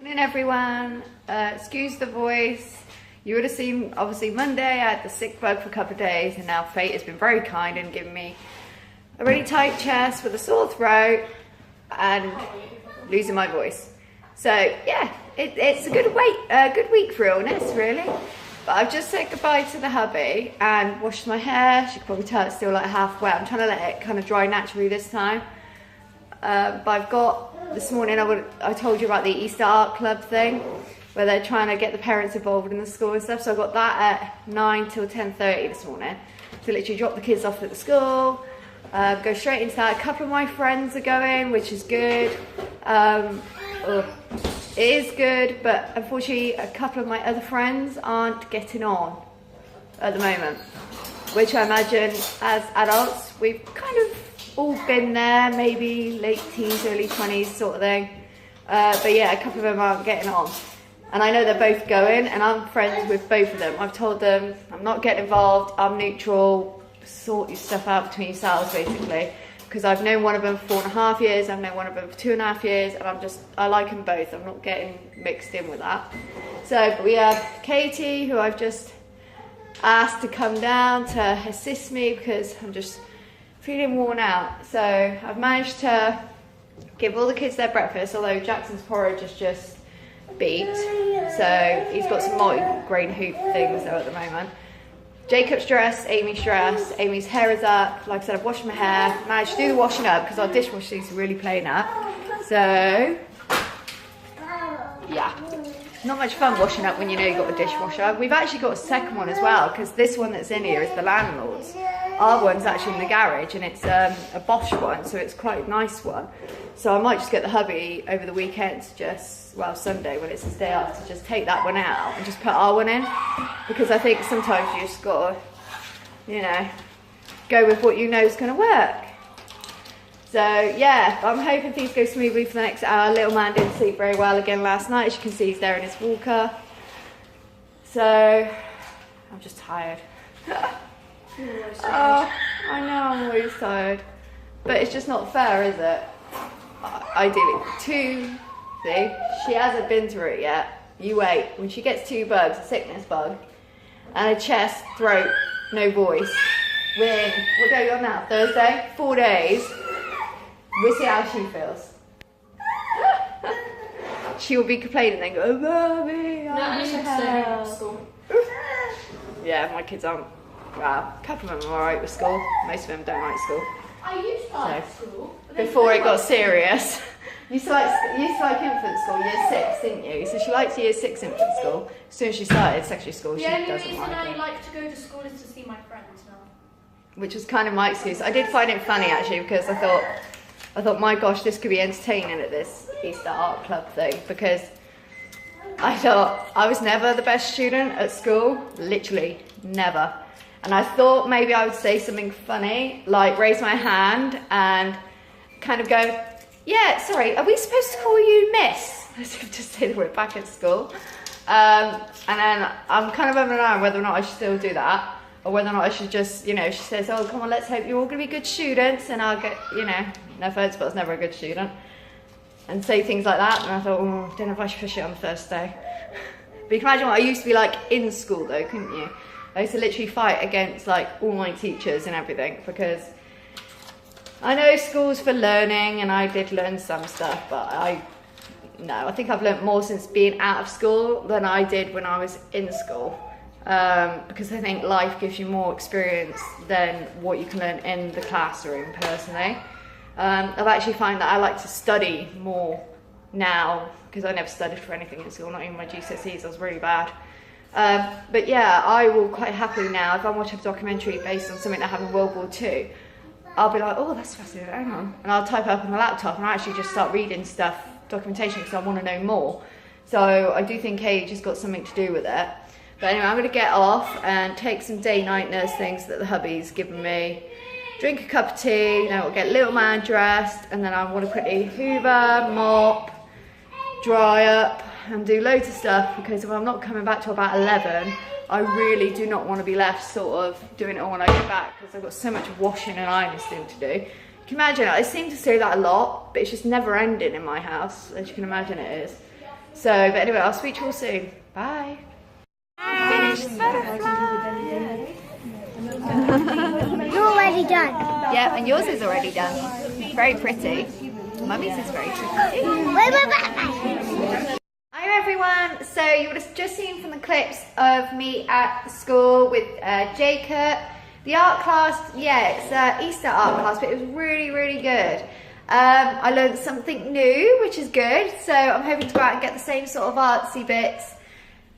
Morning everyone, excuse the voice. You would have seen obviously Monday I had the sick bug for a couple of days, and now fate has been very kind and given me a really tight chest with a sore throat and losing my voice. So yeah, it's a good week for illness really. But I've just said goodbye to the hubby and washed my hair. You can probably tell it's still like half wet. I'm trying to let it kind of dry naturally this time. But I've got, this morning I told you about the Easter Art Club thing, where they're trying to get the parents involved in the school and stuff. So I got that at 9 till 10:30 this morning. So literally drop the kids off at the school, go straight into that. A couple of my friends are going, which is good. It is good, but unfortunately a couple of my other friends aren't getting on at the moment, which I imagine as adults we've kind of all been there, maybe late teens, early 20s sort of thing. But yeah, a couple of them aren't getting on. And I know they're both going, and I'm friends with both of them. I've told them I'm not getting involved, I'm neutral, sort your stuff out between yourselves basically. Because I've known one of them for 4.5 years, I've known one of them for 2.5 years, and I like them both. I'm not getting mixed in with that. So but we have Katie, who I've just asked to come down to assist me because I'm just feeling worn out. So I've managed to give all the kids their breakfast, although Jackson's porridge is just beat. So he's got some multi-grain hoop things there at the moment. Jacob's dressed, Amy's dressed, Amy's hair is up. Like I said, I've washed my hair, managed to do the washing up because our dishwasher is really playing up. So, yeah, not much fun washing up when you know you've got a dishwasher. We've actually got a second one as well, because this one that's in here is the landlord's. Our one's actually in the garage, and it's a Bosch one, so it's quite a nice one. So I might just get the hubby over the weekend to just, well, Sunday when it's his day off, to just take that one out and just put our one in. Because I think sometimes you just got to, you know, go with what you know is going to work. So yeah, I'm hoping things go smoothly for the next hour. Little man didn't sleep very well again last night. As you can see, he's there in his walker. So I'm just tired. Oh, I know I'm always tired. But it's just not fair, is it? Ideally, see, she hasn't been through it yet. You wait. When she gets 2 bugs, a sickness bug, and a chest, throat, no voice, what day are we on now? Thursday? 4 days. We'll see how she feels. She will be complaining and then go, Mommy, I need help. Yeah, my kids aren't. Well, a couple of them are alright with school. Most of them don't like school. I used to like school. Before it got serious. You used to like infant school, year 6, didn't you? So she likes year 6 infant school. As soon as she started secondary school, she doesn't like it. The only reason I like to go to school is to see my friends now. Which was kind of my excuse. I did find it funny actually, because I thought, my gosh, this could be entertaining at this Easter Art Club thing, because I thought I was never the best student at school, literally never. And I thought maybe I would say something funny, like raise my hand and kind of go, yeah, sorry, are we supposed to call you Miss? As if to say that we're back at school. And then I'm kind of over and around whether or not I should still do that, or whether or not I should just, you know, she says, oh, come on, let's hope you're all going to be good students, and I'll get, you know, no offense, but I was never a good student, and say things like that. And I thought, oh, don't know if I should push it on the first day. But you can imagine what I used to be like in school though, couldn't you? I used to literally fight against like all my teachers and everything, because I know school's for learning, and I did learn some stuff, but I think I've learnt more since being out of school than I did when I was in school. Because I think life gives you more experience than what you can learn in the classroom personally. I've actually found that I like to study more now, because I never studied for anything in school, not even my GCSEs, I was really bad. But yeah, I will quite happily now, if I watch a documentary based on something that happened in World War II, I'll be like, oh, that's fascinating, hang on. And I'll type it up on the laptop and I actually just start reading stuff, documentation, because I want to know more. So I do think age has got something to do with it. But anyway, I'm going to get off and take some day-night nurse things that the hubby's given me, drink a cup of tea, then I'll get little man dressed, and then I want to quickly hoover, mop, dry up, and do loads of stuff, because if I'm not coming back till about 11, I really do not want to be left sort of doing it all when I get back, because I've got so much washing and ironing still to do. You can imagine, I seem to say that a lot, but it's just never ending in my house, as you can imagine it is. So, but anyway, I'll speak to you all soon. Bye. Finished butterfly. You're already done. Yeah, and yours is already done. Very pretty. Mummy's is very pretty. Where's my backpack? Hi everyone. So you would have just seen from the clips of me at the school with Jacob. The art class, yeah, it's Easter art class, but it was really, really good. I learned something new, which is good. So I'm hoping to go out and get the same sort of artsy bits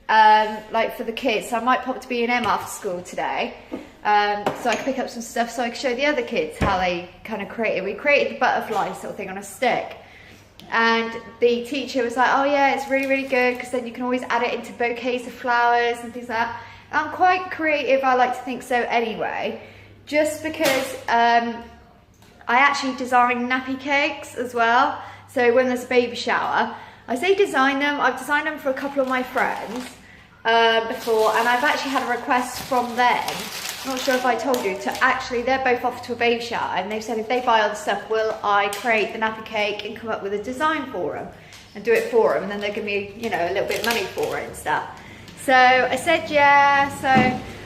like for the kids. So I might pop to B&M after school today. So I can pick up some stuff so I can show the other kids how they kind of created. We created the butterfly sort of thing on a stick. And the teacher was like, oh yeah, it's really, really good because then you can always add it into bouquets of flowers and things like that. And I'm quite creative, I like to think so anyway, just because I actually design nappy cakes as well. So when there's a baby shower, I say design them, I've designed them for a couple of my friends before, and I've actually had a request from them, I'm not sure if I told you, to actually, they're both off to a baby shower, and they've said if they buy all the stuff, will I create the nappy cake and come up with a design for them and do it for them, and then they'll give me, you know, a little bit of money for it and stuff. So I said yeah, so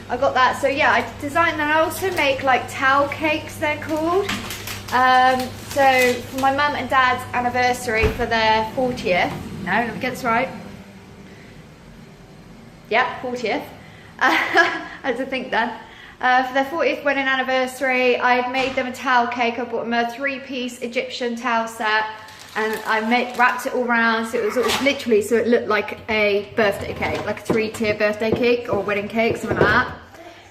I got that. So yeah, I designed them. I also make like towel cakes, they're called. So for my mum and dad's anniversary for their 40th, no, let me get this right. Yeah, 40th. I had to think then. For their 40th wedding anniversary, I had made them a towel cake. I bought them a 3-piece Egyptian towel set, and I wrapped it all around so it was literally, so it looked like a birthday cake, like a 3-tier birthday cake or wedding cake, something like that.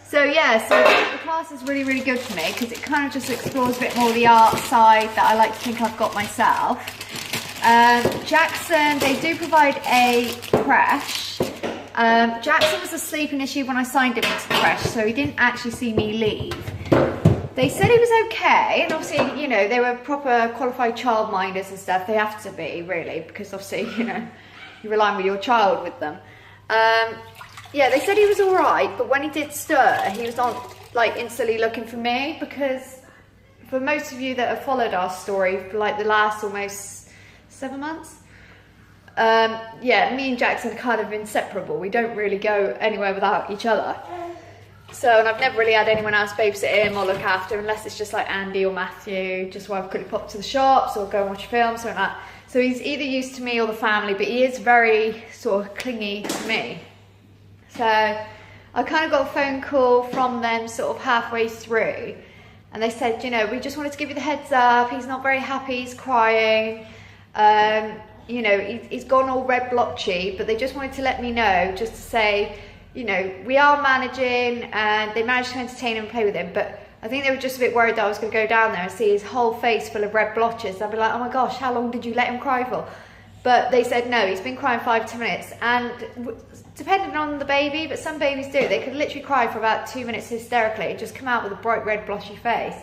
So yeah, so the class is really, really good for me because it kind of just explores a bit more the art side that I like to think I've got myself. Jackson, they do provide a creche. Jackson was asleep initially when I signed him into the creche, so he didn't actually see me leave. They said he was okay, and obviously, you know, they were proper qualified childminders and stuff. They have to be, really, because obviously, you know, you're relying with your child with them. Yeah, they said he was all right, but when he did stir, he was on, like, instantly looking for me, because for most of you that have followed our story for, like, the last almost 7 months, yeah, me and Jackson are kind of inseparable. We don't really go anywhere without each other. So, and I've never really had anyone else babysit him or look after him, unless it's just like Andy or Matthew, just where I've quickly pop to the shops or go and watch a film, something like that. So he's either used to me or the family, but he is very sort of clingy to me. So I kind of got a phone call from them sort of halfway through, and they said, you know, we just wanted to give you the heads up, he's not very happy, he's crying, you know, he's gone all red blotchy, but they just wanted to let me know, just to say, you know, we are managing, and they managed to entertain him and play with him, but I think they were just a bit worried that I was going to go down there and see his whole face full of red blotches. I'd be like, oh my gosh, how long did you let him cry for? But they said no, he's been crying 5-10 minutes, and depending on the baby, but some babies do, they could literally cry for about 2 minutes hysterically, just come out with a bright red blotchy face.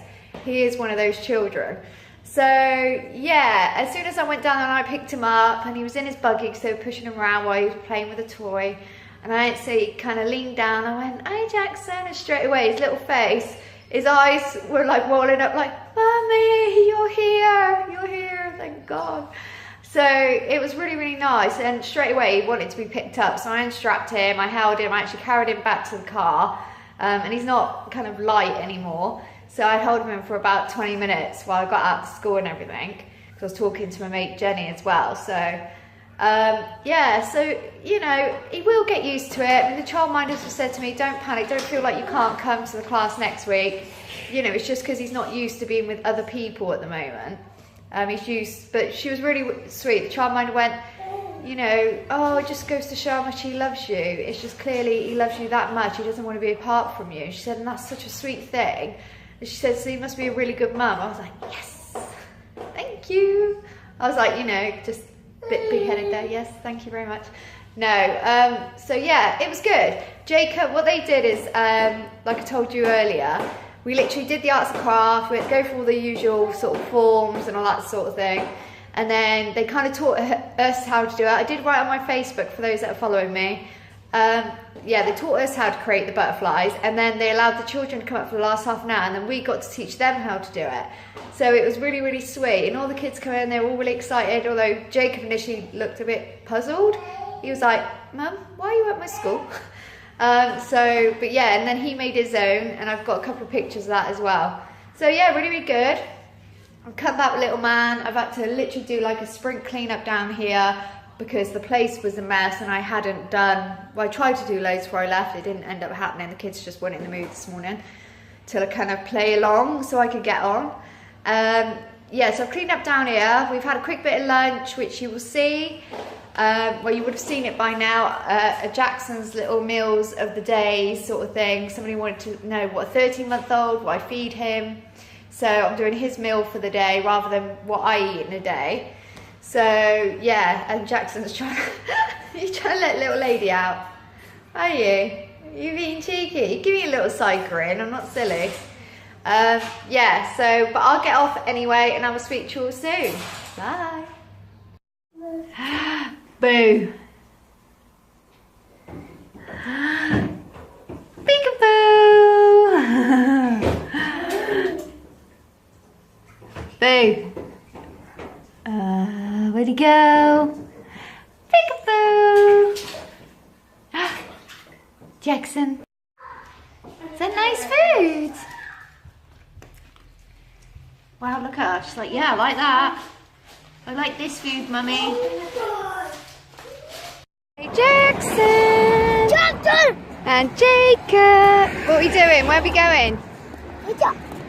He is one of those children. So yeah, as soon as I went down there, I picked him up, and he was in his buggy because they were pushing him around while he was playing with a toy. And I kind of leaned down, I went, hey Jackson, and straight away his little face, his eyes were like rolling up like, Mummy, you're here, thank God. So it was really, really nice, and straight away he wanted to be picked up. So I unstrapped him, I held him, I actually carried him back to the car, and he's not kind of light anymore. So I held him for about 20 minutes while I got out to school and everything, because I was talking to my mate Jenny as well. So yeah, so, you know, he will get used to it. I mean, the childminders have said to me, don't panic, don't feel like you can't come to the class next week. You know, it's just because he's not used to being with other people at the moment. He's used, but she was really sweet. The childminder went, you know, oh, it just goes to show how much he loves you. It's just clearly he loves you that much. He doesn't want to be apart from you. She said, and that's such a sweet thing. And she said, so you must be a really good mum. I was like, yes, thank you. I was like, you know, just bit big-headed there, yes, thank you very much. No, so yeah, it was good. Jacob, what they did is, like I told you earlier, we literally did the arts and craft, we had to go through all the usual sort of forms and all that sort of thing, and then they kind of taught us how to do it. I did write on my Facebook, for those that are following me, yeah, they taught us how to create the butterflies, and then they allowed the children to come up for the last half an hour, and then we got to teach them how to do it. So it was really, really sweet, and all the kids come in, they were all really excited, although Jacob initially looked a bit puzzled. He was like, Mum, why are you at my school? But yeah, and then he made his own, and I've got a couple of pictures of that as well. So yeah, really, really good. I've cut that little man. I've had to literally do like a sprint cleanup down here because the place was a mess, and I hadn't done, well, I tried to do loads before I left. It didn't end up happening. The kids just weren't in the mood this morning to kind of play along so I could get on. Yeah, so I've cleaned up down here. We've had a quick bit of lunch, which you will see. Well, you would have seen it by now, Jackson's little meals of the day sort of thing. Somebody wanted to know what a 13-month-old, what I feed him. So I'm doing his meal for the day rather than what I eat in a day. So yeah, and Jackson's trying he's trying to let little lady out. Are you? You're being cheeky. Give me a little side grin, I'm not silly. Yeah, so, but I'll get off anyway, and I will speak to you all soon. Bye. Boo. Peekaboo. Boo. Where'd he go? Peekaboo. Jackson. Is that nice food? Wow, look at her. She's like, yeah, I like that. I like this food, Mummy. Hey, Jackson. Jackson. And Jacob. What are we doing? Where are we going?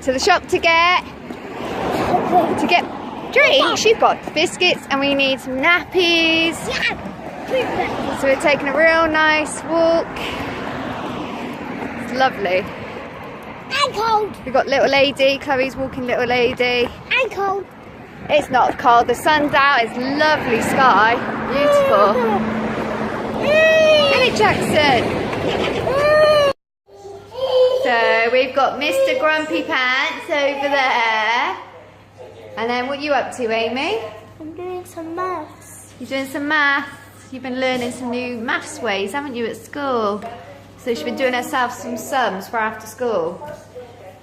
To the shop to get drinks. You've got biscuits, and we need some nappies. Yeah. So we're taking a real nice walk. It's lovely. And cold. We've got little lady. Chloe's walking little lady. And cold. It's not cold. The sun's out. It's lovely sky. Beautiful. Isn't it, Jackson? So we've got Mr. Grumpy Pants over there. And then what are you up to, Amy? I'm doing some maths. You're doing some maths. You've been learning some new maths ways, haven't you, at school? So she's been doing herself some sums for after school.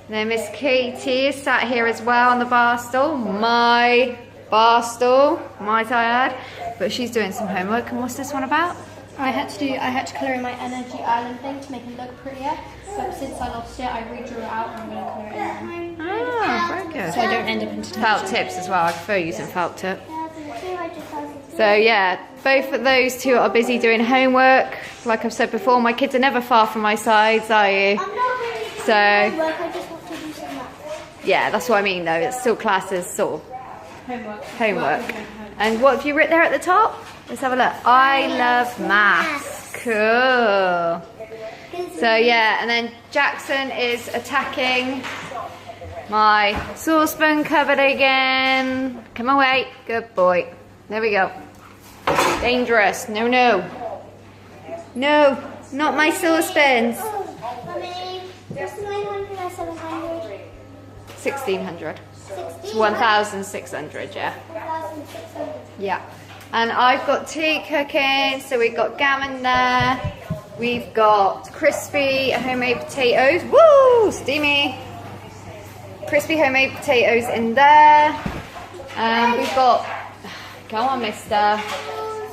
And then Miss Katie is sat here as well on the bar stool. My bar stool, might I add. But she's doing some homework. And what's this one about? I had to colour in my energy island thing to make it look prettier. But since I lost it, I redrew it out and I'm going to colour it in. Ah, very good. So I don't end up in detention. Felt tips as well. I prefer using felt tip. So yeah, both of those two are busy doing homework. Like I've said before, my kids are never far from my sides, are you? I'm not really doing So homework, I just want to do some maths. yeah, that's what I mean though. It's still classed as sort of homework. Well, And what have you written there at the top? Let's have a look. I love maths. Cool. So yeah, and then Jackson is attacking my saucepan cupboard again. Come away, good boy. There we go. Dangerous. No, no. No, not my saucepans. Mummy, what's 900 or 700? 1600. 1600. It's 1600, yeah. 1600. Yeah. And I've got tea cooking, so we've got gammon there. We've got crispy homemade potatoes. Woo! Steamy. Crispy homemade potatoes in there. And we've got, go on, mister.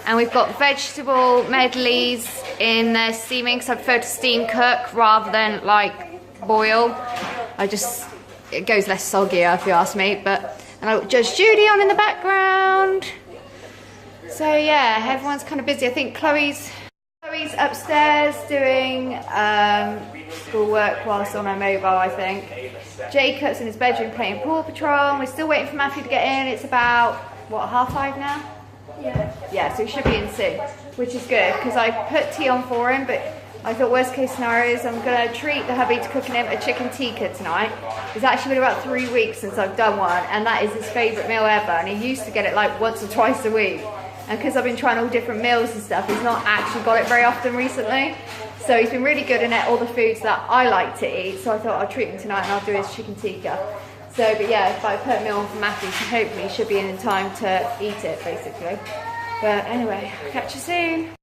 And we've got vegetable medleys in there steaming, because I prefer to steam cook rather than like boil. It goes less soggier if you ask me. But, and I've got Judge Judy on in the background. So yeah, everyone's kind of busy. I think Chloe's upstairs doing schoolwork whilst on her mobile, I think. Jacob's in his bedroom playing Paw Patrol, and we're still waiting for Matthew to get in. It's about, what, 5:30 now? Yeah, so he should be in soon, which is good, because I put tea on for him, but I thought worst case scenario is I'm going to treat the hubby to cooking him a chicken tikka tonight. It's actually been about 3 weeks since I've done one, and that is his favourite meal ever, and he used to get it like once or twice a week. And because I've been trying all different meals and stuff, he's not actually got it very often recently. So he's been really good in it, all the foods that I like to eat. So I thought I'll treat him tonight and I'll do his chicken tikka. So, but yeah, if I put a meal on for Matthew, hopefully he should be in time to eat it, basically. But anyway, catch you soon.